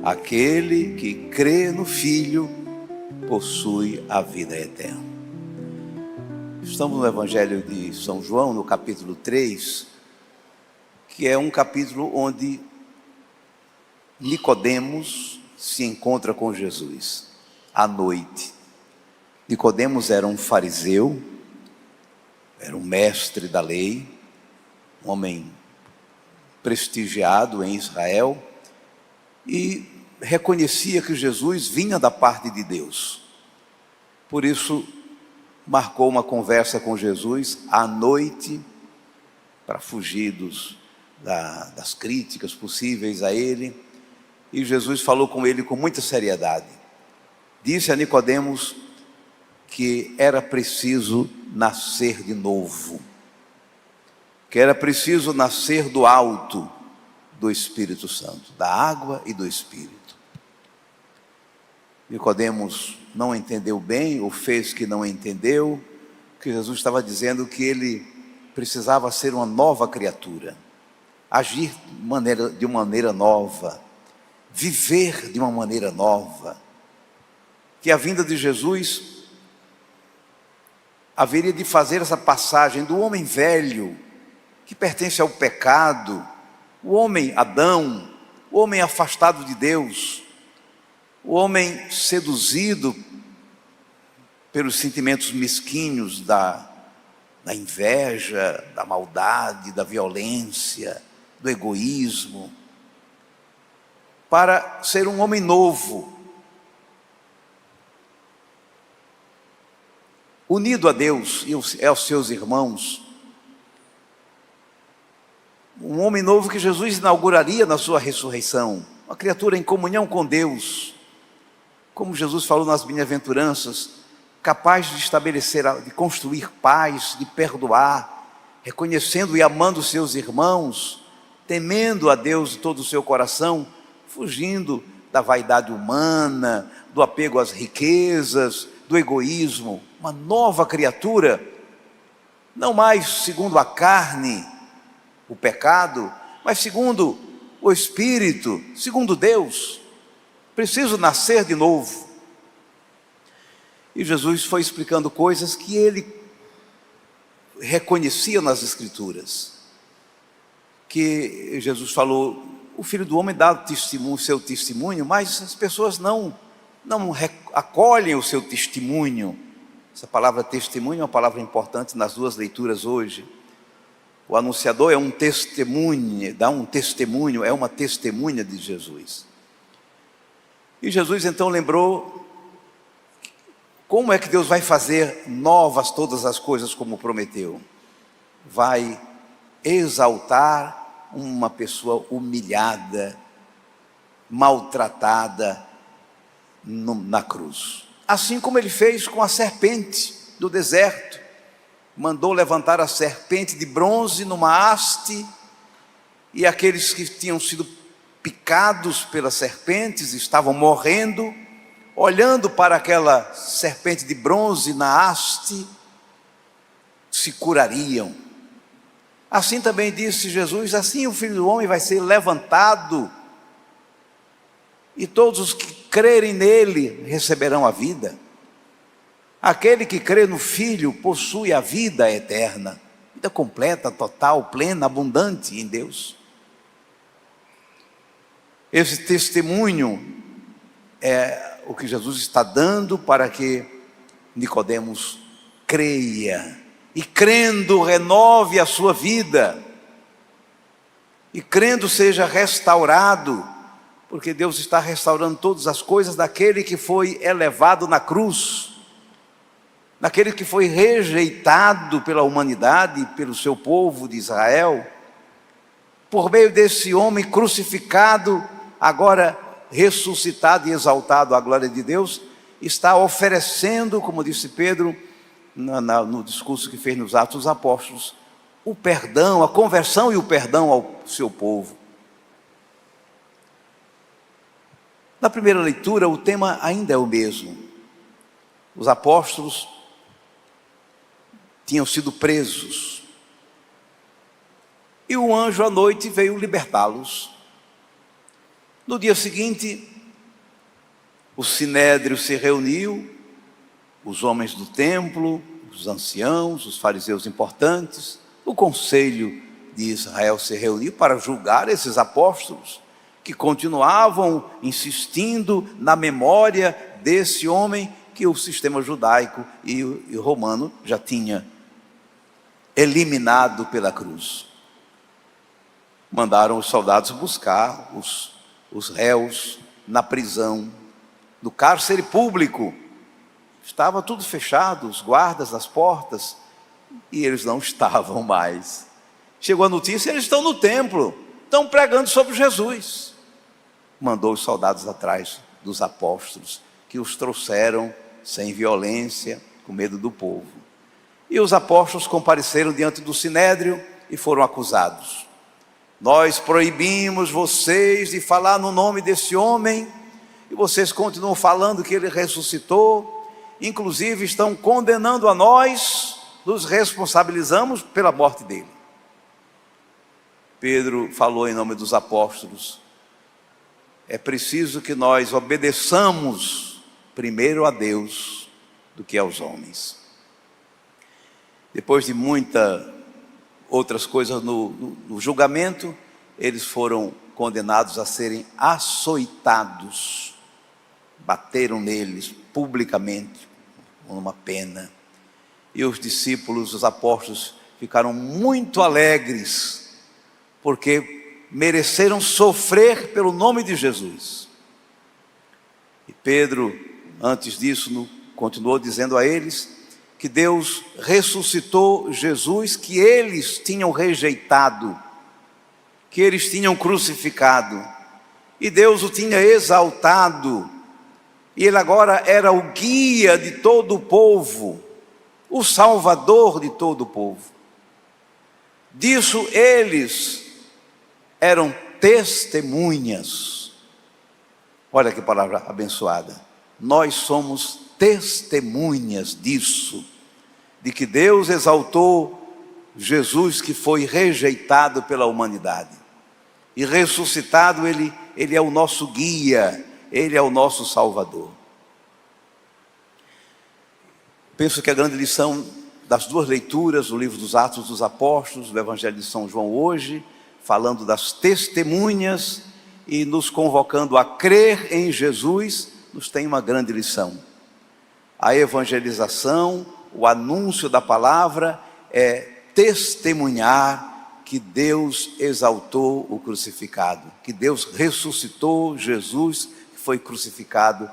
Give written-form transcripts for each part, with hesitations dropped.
Aquele que crê no Filho possui a vida eterna. Estamos no Evangelho de São João, no capítulo 3, que é um capítulo onde Nicodemos se encontra com Jesus à noite. Nicodemos era um fariseu, era um mestre da lei, um homem prestigiado em Israel, e reconhecia que Jesus vinha da parte de Deus. Por isso, marcou uma conversa com Jesus à noite, para fugir das críticas possíveis a ele. E Jesus falou com ele com muita seriedade. Disse a Nicodemos que era preciso nascer de novo, que era preciso nascer do alto, do Espírito Santo, da água e do Espírito. Nicodemos não entendeu bem, ou fez que não entendeu, que Jesus estava dizendo que ele precisava ser uma nova criatura, agir de uma maneira nova, viver de uma maneira nova, que a vinda de Jesus haveria de fazer essa passagem do homem velho, que pertence ao pecado, o homem Adão, o homem afastado de Deus, o homem seduzido pelos sentimentos mesquinhos da inveja, da maldade, da violência, do egoísmo, para ser um homem novo, unido a Deus e aos seus irmãos, um homem novo que Jesus inauguraria na sua ressurreição, uma criatura em comunhão com Deus, como Jesus falou nas bem-aventuranças, capaz de estabelecer, de construir paz, de perdoar, reconhecendo e amando seus irmãos, temendo a Deus de todo o seu coração, fugindo da vaidade humana, do apego às riquezas, do egoísmo, uma nova criatura, não mais segundo a carne, o pecado, mas segundo o Espírito, segundo Deus. Preciso nascer de novo. E Jesus foi explicando coisas que ele reconhecia nas Escrituras, que Jesus falou: o Filho do Homem dá testemunho, seu testemunho, mas as pessoas não acolhem o seu testemunho. Essa palavra testemunho é uma palavra importante nas duas leituras hoje. O anunciador é um testemunho, dá um testemunho, é uma testemunha de Jesus. E Jesus então lembrou como é que Deus vai fazer novas todas as coisas como prometeu. Vai exaltar uma pessoa humilhada, maltratada na cruz. Assim como ele fez com a serpente do deserto. Mandou levantar a serpente de bronze numa haste, e aqueles que tinham sido picados pelas serpentes estavam morrendo, olhando para aquela serpente de bronze na haste, se curariam. Assim também disse Jesus: assim o Filho do Homem vai ser levantado, e todos os que crerem nele receberão a vida. Aquele que crê no Filho possui a vida eterna, vida completa, total, plena, abundante em Deus. Esse testemunho é o que Jesus está dando para que Nicodemos creia, e crendo renove a sua vida, e crendo seja restaurado, porque Deus está restaurando todas as coisas daquele que foi elevado na cruz, daquele que foi rejeitado pela humanidade, pelo seu povo de Israel. Por meio desse homem crucificado, agora ressuscitado e exaltado à glória de Deus, está oferecendo, como disse Pedro no discurso que fez nos Atos dos Apóstolos, o perdão, a conversão e o perdão ao seu povo. Na primeira leitura, o tema ainda é o mesmo. Os apóstolos tinham sido presos, e o anjo à noite veio libertá-los. No dia seguinte, O sinédrio se reuniu, os homens do templo, os anciãos, os fariseus importantes, o conselho de Israel se reuniu para julgar esses apóstolos que continuavam insistindo na memória desse homem que o sistema judaico e o romano já tinha eliminado pela cruz. Mandaram os soldados buscar os réus na prisão, no cárcere público. Estava tudo fechado, os guardas das portas, e eles não estavam mais. Chegou a notícia, eles estão no templo, estão pregando sobre Jesus. Mandou os soldados atrás dos apóstolos, que os trouxeram sem violência, com medo do povo. E os apóstolos compareceram diante do sinédrio e foram acusados. Nós proibimos vocês de falar no nome desse homem, e vocês continuam falando que ele ressuscitou, inclusive estão condenando a nós, nos responsabilizamos pela morte dele. Pedro falou em nome dos apóstolos: é preciso que nós obedeçamos primeiro a Deus do que aos homens. Depois de muitas outras coisas no julgamento, eles foram condenados a serem açoitados. Bateram neles publicamente, com uma pena. E os discípulos, os apóstolos, ficaram muito alegres, porque mereceram sofrer pelo nome de Jesus. E Pedro, antes disso, continuou dizendo a eles que Deus ressuscitou Jesus, que eles tinham rejeitado, que eles tinham crucificado, e Deus o tinha exaltado, e ele agora era o guia de todo o povo, o salvador de todo o povo. Disso eles eram testemunhas. Olha que palavra abençoada. Nós somos testemunhas disso, de que Deus exaltou Jesus, que foi rejeitado pela humanidade, e ressuscitado ele é o nosso guia, ele é o nosso salvador. Penso que a grande lição das duas leituras, o livro dos Atos dos Apóstolos, do Evangelho de São João hoje, falando das testemunhas e nos convocando a crer em Jesus, nos tem uma grande lição. A evangelização, o anúncio da palavra é testemunhar que Deus exaltou o crucificado, que Deus ressuscitou Jesus, que foi crucificado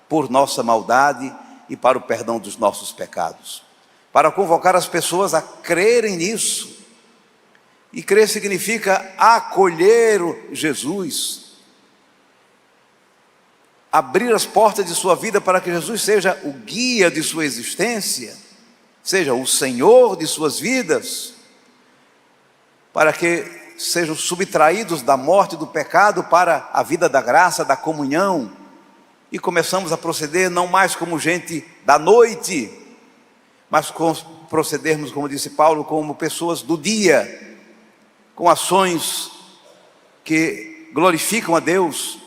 por nossa maldade e para o perdão dos nossos pecados. Para convocar as pessoas a crerem nisso. E crer significa acolher Jesus, abrir as portas de sua vida para que Jesus seja o guia de sua existência, seja o Senhor de suas vidas, para que sejam subtraídos da morte e do pecado para a vida da graça, da comunhão, e começamos a proceder não mais como gente da noite, mas procedermos, como disse Paulo, como pessoas do dia, com ações que glorificam a Deus,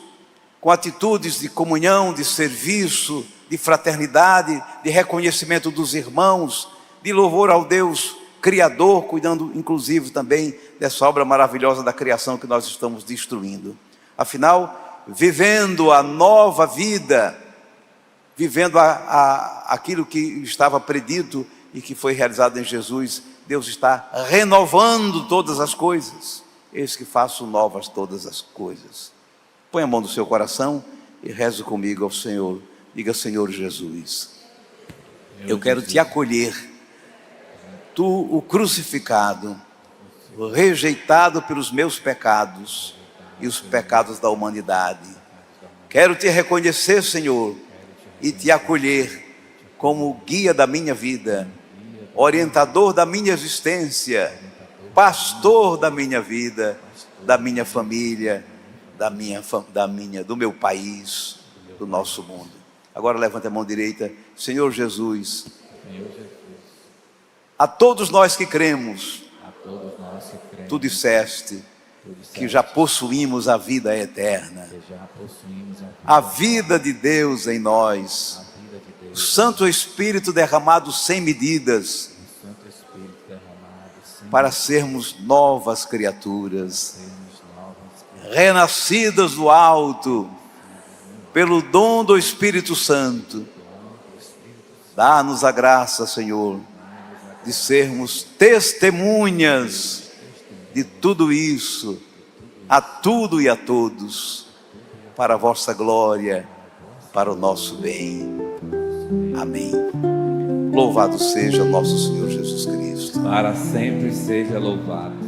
com atitudes de comunhão, de serviço, de fraternidade, de reconhecimento dos irmãos, de louvor ao Deus Criador, cuidando inclusive também dessa obra maravilhosa da criação que nós estamos destruindo. Afinal, vivendo a nova vida, vivendo aquilo que estava predito e que foi realizado em Jesus, Deus está renovando todas as coisas. Eis que faço novas todas as coisas. Põe a mão no seu coração e reze comigo ao Senhor. Diga: Senhor Jesus, eu quero te acolher. Tu, o crucificado, o rejeitado pelos meus pecados e os pecados da humanidade. Quero te reconhecer, Senhor, e te acolher como guia da minha vida, orientador da minha existência, pastor da minha vida, da minha família, do meu país, do nosso mundo. Agora levanta a mão direita. Senhor Jesus, a todos nós que cremos, tu disseste: que já possuímos a vida eterna, a vida de Deus em nós, o Santo Espírito derramado sem medidas, para sermos novas criaturas, renascidas do alto, pelo dom do Espírito Santo. Dá-nos a graça, Senhor, de sermos testemunhas de tudo isso, a tudo e a todos, para a vossa glória, para o nosso bem. Amém. Louvado seja nosso Senhor Jesus Cristo. Para sempre seja louvado.